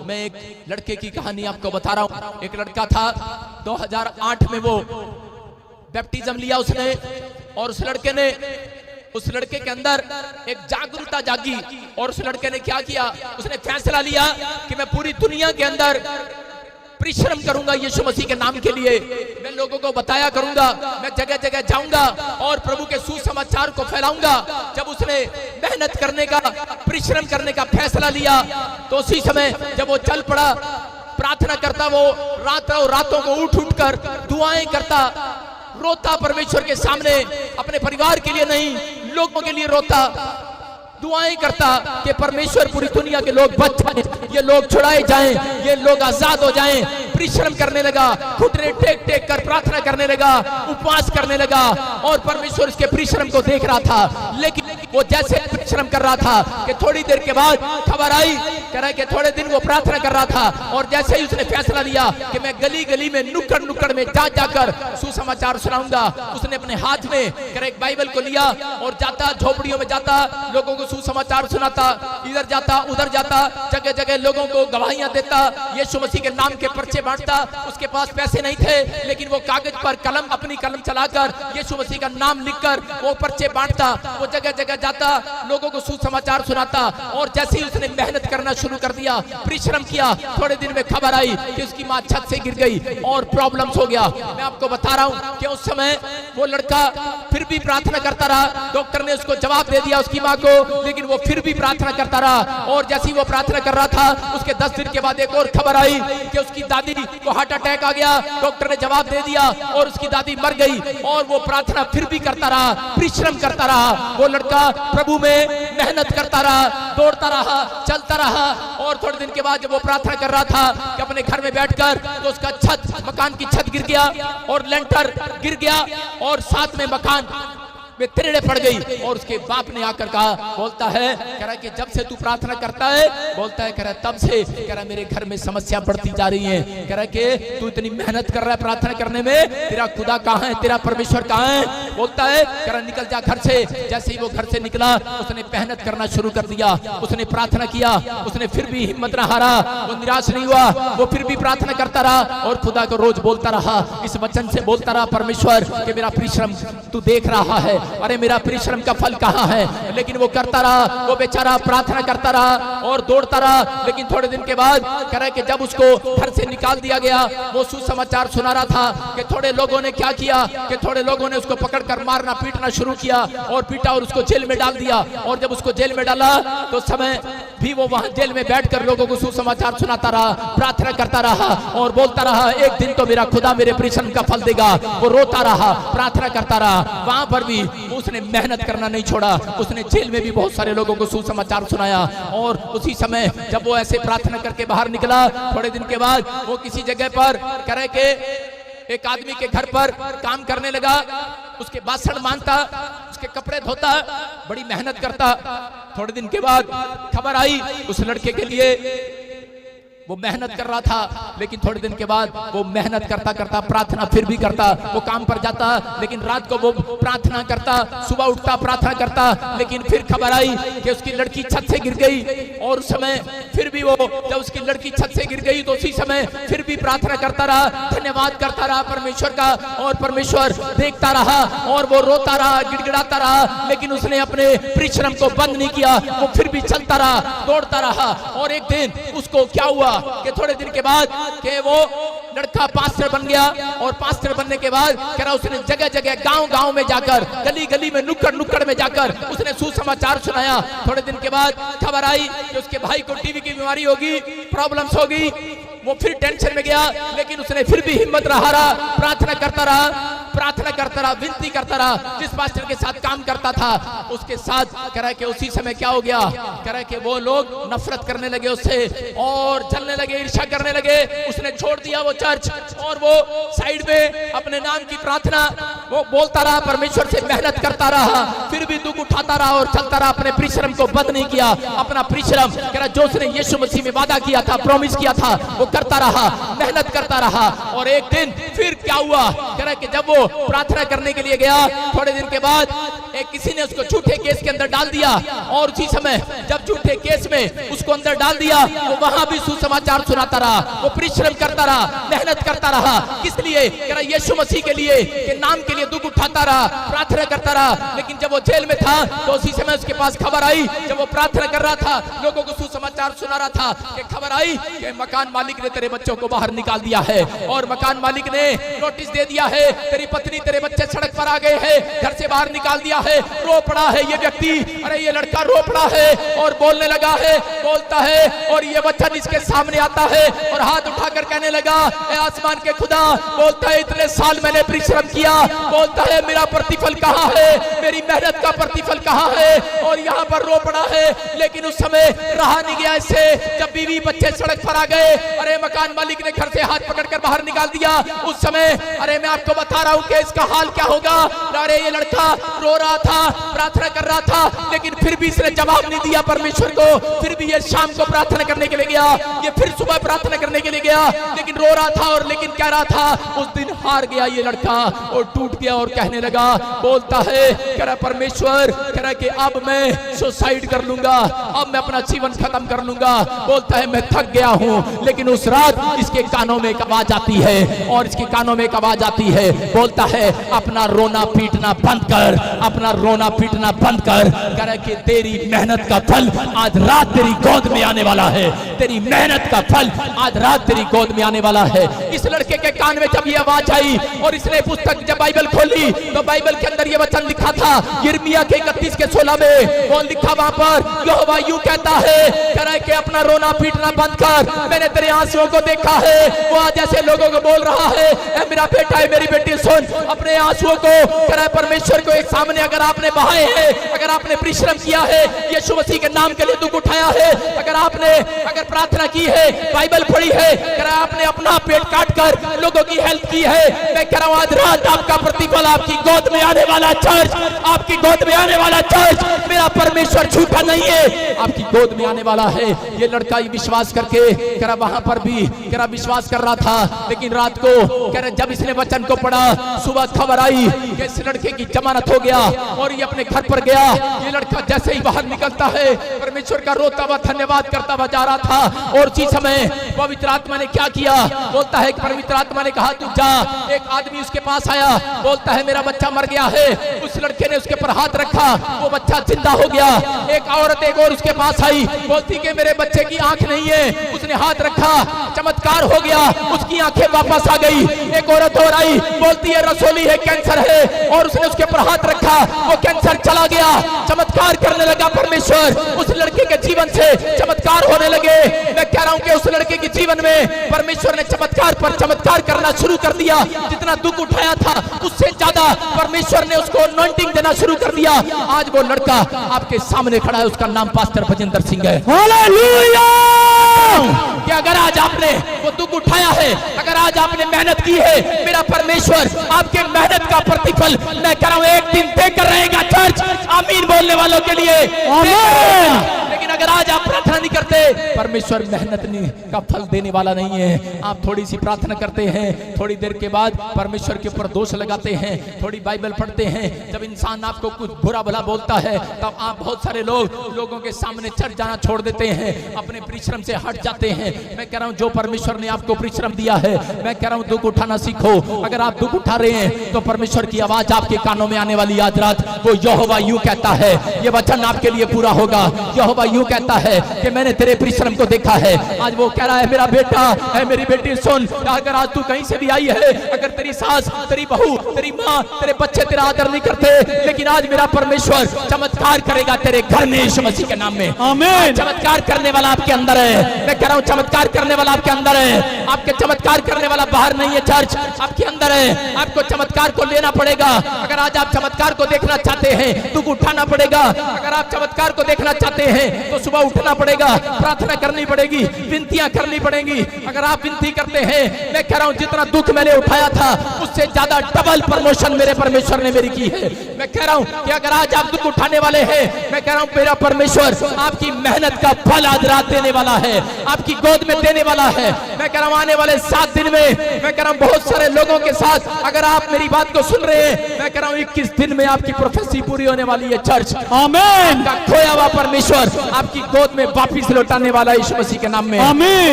मैं एक लड़के की कहानी आपको बता रहा हूँ। एक लड़का था, 2008 में वो बैप्टिज्म लिया उसने, और उस लड़के के अंदर एक जागरूकता जागी, और उस लड़के ने क्या किया, उसने फैसला लिया कि मैं पूरी दुनिया के अंदर परिश्रम करूंगा यीशु मसीह के नाम के लिए। मैं लोगों को बताया करूंगा, मैं जगह जगह जाऊंगा और प्रभु के सुसमाचार को फैलाऊंगा। जब उसने मेहनत करने का, परिश्रम करने का फैसला लिया, तो उसी समय जब वो चल पड़ा, प्रार्थना करता, वो रातों को उठ कर दुआएं करता, रोता परमेश्वर के सामने, अपने परिवार के लिए नहीं, लोगों के लिए रोता, दुआएं करता कि परमेश्वर पूरी दुनिया के लोग बच जाएं, ये लोग छुड़ाए जाएं, ये लोग आजाद हो जाएं। परिश्रम करने लगा, घुटने टेक टेक कर प्रार्थना करने लगा, उपवास करने लगा, और परमेश्वर इसके परिश्रम को देख रहा था। लेकिन वो जैसे परिश्रम कर रहा था कि थोड़ी देर के बाद खबर आई, कह रहा है कि थोड़े दिन वो प्रार्थना कर रहा था, और जैसे ही उसने फैसला लिया कि मैं गली गली में, नुक्कड़ नुक्कड़ में जाकर सुसमाचार सुनाऊंगा, उसने अपने हाथ में एक बाइबल को लिया और जाता, झोपड़ियों में जाता, लोगों को सुसमाचार सुनाता, इधर जाता उधर जाता, जगह जगह लोगों को गवाहियां देता, यीशु मसीह के नाम के पर्चे बांटता। उसके पास पैसे नहीं थे, लेकिन वो कागज पर अपनी कलम चलाकर यीशु मसीह का नाम लिखकर वो पर्चे बांटता, वो जगह जगह जाता, लोगों को सुसमाचार सुनाता। और जैसे ही उसने मेहनत करना शुरू कर दिया, परिश्रम किया, थोड़े दिन में खबर आई कि उसकी माँ छत से गिर गई और प्रॉब्लम्स हो गया। मैं आपको बता रहा हूँ कि उस समय वो लड़का फिर भी प्रार्थना करता रहा। डॉक्टर ने उसको जवाब दे दिया उसकी माँ को, लेकिन वो फिर भी प्रार्थना करता रहा। और जैसे ही वो प्रार्थना कर रहा था, उसके 10 दिन के बाद एक और खबर आई कि उसकी दादी को हार्ट अटैक आ गया। डॉक्टर ने जवाब दे दिया और उसकी दादी मर गई। और वो प्रार्थना फिर भी करता रहा, परिश्रम करता रहा। वो लड़का प्रभु में मेहनत करता रहा, दौड़ता रहा, चलता रहा। और थोड़े दिन के बाद जब वो प्रार्थना कर रहा था कि अपने घर में बैठकर, तो उसका मकान की छत गिर गया और लेंटर गिर गया, और साथ में मकान में तिरड़े पड़ गई। और उसके बाप ने आकर कहा, बोलता है, कह रहा है कि जब से तू प्रार्थना करता है, बोलता है, कह रहा है तब से, कह रहा है मेरे घर में समस्या बढ़ती जा रही है। कह रहा है कि तू इतनी मेहनत कर रहा है प्रार्थना करने में, तेरा खुदा कहाँ है, तेरा परमेश्वर कहाँ है? बोलता है, कह रहा निकल जा घर से। जैसे ही वो घर से निकला, उसने मेहनत करना शुरू कर दिया, उसने प्रार्थना किया, उसने फिर भी हिम्मत न हारा, वो निराश नहीं हुआ, वो फिर भी प्रार्थना करता रहा और खुदा को रोज बोलता रहा, इस वचन से बोलता रहा, परमेश्वर कि मेरा परिश्रम तू देख रहा है, अरे मेरा परिश्रम का फल कहाँ है? लेकिन वो करता रहा, वो बेचारा प्रार्थना करता रहा और दौड़ता रहा। लेकिन थोड़े दिन के बाद कह रहा है कि जब उसको घर से निकाल दिया गया, वो सुसमाचार सुना रहा था कि थोड़े लोगों ने क्या किया, कि थोड़े लोगों ने उसको पकड़कर मारना पीटना शुरू किया, और पीटा और उसको जेल में डाल दिया। और जब उसको जेल में डाला, तो समय भी वो वहां जेल में बैठकर लोगों को सुसमाचार सुनाता रहा, प्रार्थना करता रहा और बोलता रहा, एक दिन तो मेरा खुदा मेरे परिश्रम का फल देगा। वो रोता रहा, प्रार्थना करता रहा। वहां पर भी उसने मेहनत करना नहीं छोड़ा। उसने जेल में भी बहुत सारे लोगों को सुसमाचार सुनाया। और उसी समय जब वो ऐसे प्रार्थना करके बाहर निकला, थोड़े दिन के बाद वो किसी जगह पर करे के एक आदमी के घर पर काम करने लगा, उसके बासण मांजता, उसके कपड़े धोता, बड़ी मेहनत करता। थोड़े दिन के बाद खबर आई उस लड़के के लिए, वो मेहनत कर रहा था, लेकिन थोड़े दिन के बाद वो मेहनत करता करता प्रार्थना फिर भी करता। वो काम पर जाता, लेकिन रात को वो प्रार्थना करता, सुबह उठता प्रार्थना करता। लेकिन फिर खबर आई कि उसकी लड़की छत से गिर गई। और उस समय फिर भी वो, जब उसकी लड़की छत से गिर गई, तो उसी समय फिर भी प्रार्थना करता रहा, धन्यवाद करता रहा परमेश्वर का। और परमेश्वर देखता रहा और वो रोता रहा, गिड़गिड़ाता रहा, लेकिन उसने अपने परिश्रम को बंद नहीं किया। वो फिर भी चलता रहा, दौड़ता रहा। और एक दिन उसको क्या हुआ कि थोड़े दिन के बाद कि वो लड़का पास्टर बन गया। और पास्टर बनने के बाद कह रहा उसने जगह जगह गांव गांव में जाकर, गली गली में, नुक्कड़ नुक्कड़ में जाकर उसने सुसमाचार सुनाया। थोड़े दिन के बाद खबर आई कि उसके भाई को टीबी की बीमारी होगी, प्रॉब्लम्स होगी। वो फिर टेंशन में गया, लेकिन उसने फिर भी हिम्मत न हारा, प्रार्थना करता रहा, प्रार्थना करता रहा, विनती करता रहा। जिस पास्टर के साथ काम करता था, उसके साथ कह रहा है कि उसी समय क्या हो गया, कह रहा है कि वो लोग नफरत करने लगे उससे और जलने लगे, ईर्ष्या करने लगे। उसने छोड़ दिया वो चर्च और वो साइड में अपने नाम की प्रार्थना वो बोलता रहा, परमेश्वर से मेहनत करता रहा। फिर भी दुख उठाता रहा और चलता रहा, अपने परिश्रम को बंद नहीं किया। अपना परिश्रम कह रहा जो उसने यीशु मसीह में वादा किया था, प्रॉमिस किया था, वो करता रहा, मेहनत करता रहा। और एक दिन फिर क्या हुआ, कह रहा कि जब वो प्रार्थना करने के लिए गया, थोड़े दिन के बाद एक किसी ने उसको झूठे केस के अंदर डाल दिया। और उसी समय जब झूठे केस में उसको अंदर डाल दिया, वो वहां भी सुसमाचार सुनाता रहा, वो परिश्रम करता रहा, मेहनत करता रहा। किस लिए, कह रहा यीशु मसीह के लिए, के नाम के लिए दुख उठाता रहा, प्रार्थना करता रहा। लेकिन जब वो जेल में था तो उसी समय उसके पास खबर आई, जब वो प्रार्थना कर रहा था, लोगों को सुसमाचार सुना रहा था, कि खबर आई कि मकान मालिक ने तेरे बच्चों को बाहर निकाल दिया है। और मकान मालिक ने नोटिस दे दिया है, तेरी पत्नी तेरे बच्चे सड़क पर आ गए हैं, घर से बाहर निकाल दिया है। रो पड़ा है ये व्यक्ति, अरे ये लड़का रो पड़ा है और बोलने लगा है, बोलता है। और ये वचन इसके सामने आता है और हाथ उठाकर कहने लगा, ए आसमान के खुदा, बोलता है इतने साल मैंने परिश्रम किया, बोलता है मेरा प्रतिफल कहाँ है, मेरी मेहनत का प्रतिफल कहाँ है। और यहाँ पर रो पड़ा है। लेकिन उस समय रहा नहीं गया इससे, जब बीवी बच्चे सड़क पर आ गए, अरे मकान मालिक ने घर से हाथ पकड़कर बाहर निकाल दिया। उस समय अरे मैं आपको बता रहा हूँ कि इसका हाल क्या होगा। अरे ये लड़का रो रहा था, प्रार्थना कर रहा था, लेकिन फिर भी इसने जवाब नहीं दिया परमेश्वर को। फिर भी ये शाम को प्रार्थना करने के लिए गया, ये फिर सुबह प्रार्थना करने के लिए गया, लेकिन रो रहा था। और लेकिन कह रहा था, उस दिन हार गया ये लड़का और टूट गया और कहने लगा, बोलता है, कह रहा परमेश्वर, कह रहा कि अब मैं सुसाइड कर लूंगा, अब मैं अपना जीवन खत्म कर लूंगा। बोलता है मैं थक गया हूं। लेकिन उस रात इसके कानों में एक आवाज आती है, और इसके कानों में एक आवाज आती है, बोलता है अपना रोना पीटना बंद कर, अपना रोना पीटना बंद कर। कह रहा कि तेरी मेहनत का फल आज रात तेरी गोद में आने वाला है, तेरी मेहनत का फल आज रात तेरी गोद में आने वाला है। इस लड़के के कान में जब ये आवाज आई और इसने पुस्तक जब बाइबल खोली, तो बाइबल के अंदर ये वचन लिखा था, यिर्मयाह के 31 के 16 में वो लिखा, वहां पर यहोवा यूं कहता है, कह रहा है कि अपना रोना पीटना बंद कर, मैंने तेरे आंसुओं को देखा है। वो आज ऐसे लोगों को बोल रहा है, ए मेरा बेटा है, मेरी बेटी सुन, अपने आंसुओं को, कह रहा है परमेश्वर को एक सामने अगर आपने बहाए हैं, अगर आपने परिश्रम किया है, यीशु मसीह के नाम के लिए दुख उठाया है, अगर प्रार्थना की है, बाइबल पढ़ी है, कह रहा है आपने अपना पेट काट कर लोगों की हेल्प की है, मैं कह रहा हूं आज रात आपका प्रतिफल आपकी गोद में आने वाला चर्च, आपकी गोद में आने वाला चर्च, मेरा परमेश्वर झूठा नहीं है, आपकी गोद में आने वाला है। ये लड़का ये विश्वास करके, कह रहा वहां पर भी, कह रहा विश्वास कर रहा था। लेकिन रात को, कह रहा जब इसने वचन को पढ़ा, सुबह खबर आई कि इस लड़के की जमानत हो गया और ये अपने घर पर गया। ये लड़का जैसे ही बाहर निकलता है, परमेश्वर का रोता हुआ धन्यवाद करता हुआ जा रहा था। और उसी समय पवित्र आत्मा ने क्या किया, बोलता है कि पवित्र आत्मा ने कहा तू जा। एक आदमी उसके पास आया, बोलता है मेरा बच्चा मर गया है। उस लड़के ने उसके पर हाथ रखा, वो बच्चा जिंदा हो गया। एक औरत एक और उसके पास आई, बोलती कि मेरे बच्चे की आंख नहीं है। उसने हाथ रखा, चमत्कार हो गया, उसकी आंखें वापस आ गई। एक औरत और आई, बोलती है रसोली है, कैंसर है, और उसने उसके पर हाथ रखा, वो कैंसर चला गया। चमत्कार करने लगा परमेश्वर, उस लड़के के जीवन से चमत्कार होने लगे। मैं कह रहा हूं कि उस लड़के के जीवन में परमेश्वर ने चमत्कार पर चमत्कार करना शुरू कर दिया। जितना दुख उठाया था उससे ज्यादा परमेश्वर ने उसको अनॉइंटिंग देना शुरू कर दिया। आज वो लड़का आपके सामने खड़ा है, उसका नाम पास्टर भजेंद्र सिंह है। हालेलुया! कि अगर आज आपने वो दुख उठाया है, अगर आज आपने मेहनत की है, मेरा परमेश्वर आपके मेहनत का प्रतिफल मैं कह रहा हूं एक दिन देकर रहेगा। चर्च आमीन बोलने वालों के लिए आमीन। लेकिन अगर आज आप प्रार्थना नहीं करते, परमेश्वर मेहनत का फल देने वाला नहीं है। आप थोड़ी सी प्रार्थना करते हैं, थोड़ी देर के बाद परमेश्वर के ऊपर दोष लगाते हैं, थोड़ी बाइबल पढ़ते हैं, जब इंसान आपको कुछ बुरा भला बोलता है तब आप बहुत सारे लोगों के सामने चढ़ जाना छोड़ देते हैं, अपने परिश्रम से हट जाते हैं। मैं कह रहा हूं जो परमेश्वर ने आपको परिश्रम दिया है, मैं कह रहा हूं दुख उठाना सीखो। अगर आप दुख उठा रहे हैं तो परमेश्वर की आवाज आपके कानों में आने वाली आज रात, वो यहोवा यूं कहता है, ये वचन आपके लिए पूरा होगा। यहोवा यूं कहता है कि मैंने तेरे परिश्रम को देखा है। आज वो कह रहा है मेरा बेटा है, मेरी बेटी सुन, अगर आज तू कहीं से भी आई है, अगर तेरी सास, तेरी बहू, तेरी माँ, तेरे बच्चे तेरा आदर नहीं करते, लेकिन आज मेरा परमेश्वर चमत्कार करेगा तेरे घर में यीशु मसीह के नाम में। आमीन। चमत्कार करने वाला आपके अंदर है। मैं कह रहा हूँ चमत्कार करने वाला आपके अंदर है। आपके चमत्कार करने वाला बाहर नहीं है, चर्च आपके अंदर है। आपको चमत्कार को लेना पड़ेगा। अगर आज आप चमत्कार को देखना चाहते हैं, दुख उठाना पड़ेगा। अगर आप चमत्कार को देखना चाहते हैं तो सुबह उठना पड़ेगा, प्रार्थना करनी पड़ेगी, विनतियां करनी पड़ेंगी। अगर आप विनती करते हैं, मैं कह रहा हूं जितना दुख मैंने उठाया था उससे ज्यादा डबल प्रमोशन मेरे परमेश्वर ने मेरी की है। मैं कह रहा हूं कि अगर आज आप दुख उठाने वाले हैं, मैं कह रहा हूं मेरा परमेश्वर आपकी मेहनत का फल आज रात देने वाला है, आपकी गोद में देने वाला है। मैं कह रहा हूं आने वाले 7 दिन में, मैं कह रहा हूं बहुत सारे लोगों के साथ अगर आप मेरी बात को सुन रहे हैं, मैं कह रहा हूं 21 दिन में आपकी प्रोफेसी पूरी होने वाली है। चर्च आमीन। खोया हुआ परमेश्वर आपकी गोद में वापिस लौटाने वाला यीशु मसीह के नाम में। आमीन।